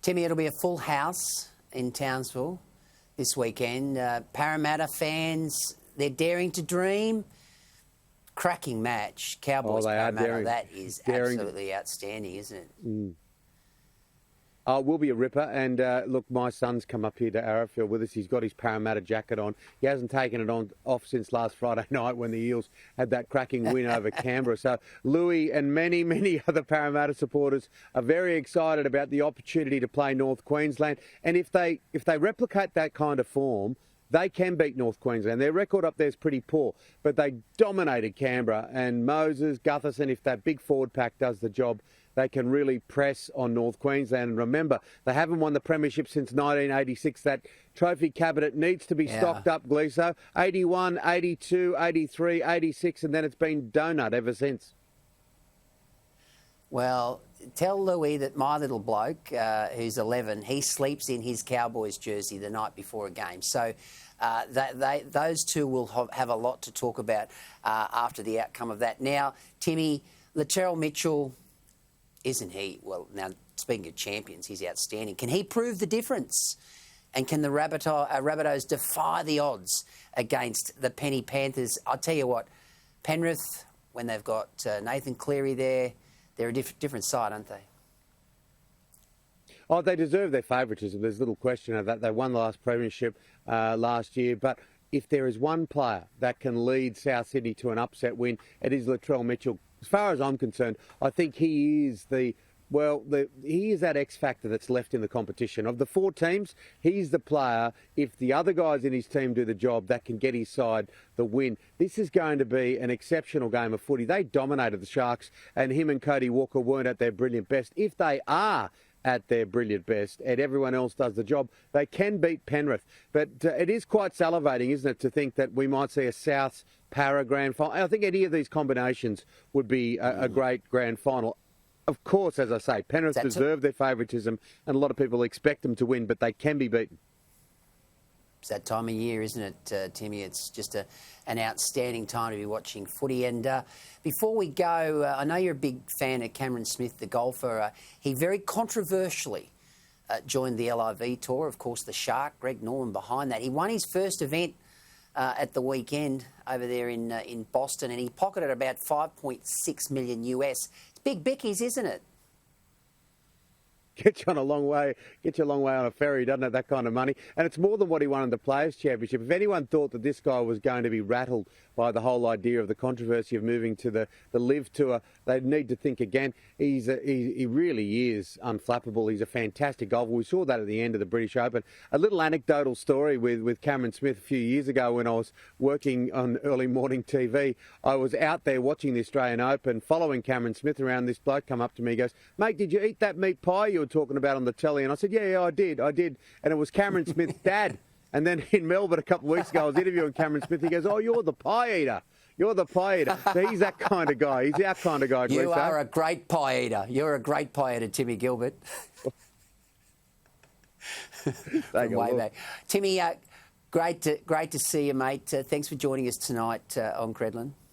Timmy, it'll be a full house in Townsville this weekend. Parramatta fans, they're daring to dream. Cracking match. Cowboys Parramatta, that is absolutely outstanding, isn't it? Mm. Oh, it will be a ripper. And look, my son's come up here to Arrowfield with us. He's got his Parramatta jacket on. He hasn't taken it off since last Friday night when the Eels had that cracking win over Canberra. So Louis and many, many other Parramatta supporters are very excited about the opportunity to play North Queensland. And if they replicate that kind of form, they can beat North Queensland. Their record up there is pretty poor, but they dominated Canberra. And Moses, Gutherson, if that big forward pack does the job, they can really press on North Queensland. And remember, they haven't won the premiership since 1986. That trophy cabinet needs to be stocked up, Gleeson. 81, 82, 83, 86, and then it's been donut ever since. Well, tell Louis that my little bloke, who's 11, he sleeps in his Cowboys jersey the night before a game. So those two will have a lot to talk about after the outcome of that. Now, Timmy, Latrell Mitchell, isn't he? Well, now, speaking of champions, he's outstanding. Can he prove the difference? And can the Rabbitohs defy the odds against the Penny Panthers? I'll tell you what, Penrith, when they've got Nathan Cleary there, they're a different side, aren't they? Oh, they deserve their favouritism. There's little question of that. They won the last premiership last year. But if there is one player that can lead South Sydney to an upset win, it is Latrell Mitchell. As far as I'm concerned, I think he is he is that X factor that's left in the competition. Of the four teams, he's the player, if the other guys in his team do the job, that can get his side the win. This is going to be an exceptional game of footy. They dominated the Sharks, and him and Cody Walker weren't at their brilliant best. If they are at their brilliant best and everyone else does the job, they can beat Penrith. But it is quite salivating, isn't it, to think that we might see a South Para grand final. I think any of these combinations would be a great grand final. Of course, as I say, Penrith deserve their favouritism and a lot of people expect them to win, but they can be beaten. It's that time of year, isn't it, Timmy? It's just an outstanding time to be watching footy. And before we go, I know you're a big fan of Cameron Smith, the golfer. He very controversially joined the LIV Tour. Of course, the Shark, Greg Norman behind that. He won his first event at the weekend over there in Boston, and he pocketed about $5.6 million US. It's big bickies, isn't it? Gets you on a long way. Gets you a long way on a ferry, doesn't it? That kind of money. And it's more than what he won in the Players' Championship. If anyone thought that this guy was going to be rattled by the whole idea of the controversy of moving to the LIV Tour, they need to think again. He really is unflappable. He's a fantastic golfer. We saw that at the end of the British Open. A little anecdotal story with Cameron Smith a few years ago when I was working on early morning TV. I was out there watching the Australian Open, following Cameron Smith around. This bloke come up to me, he goes, "Mate, did you eat that meat pie you were talking about on the telly?" And I said, yeah, I did. And it was Cameron Smith's dad. And then in Melbourne a couple of weeks ago, I was interviewing Cameron Smith. He goes, "Oh, you're the pie eater. You're the pie eater." So he's that kind of guy. He's our kind of guy. You are a great pie eater. You're a great pie eater, Timmy Gilbert. Way back. Timmy, great to see you, mate. Thanks for joining us tonight on Credlin.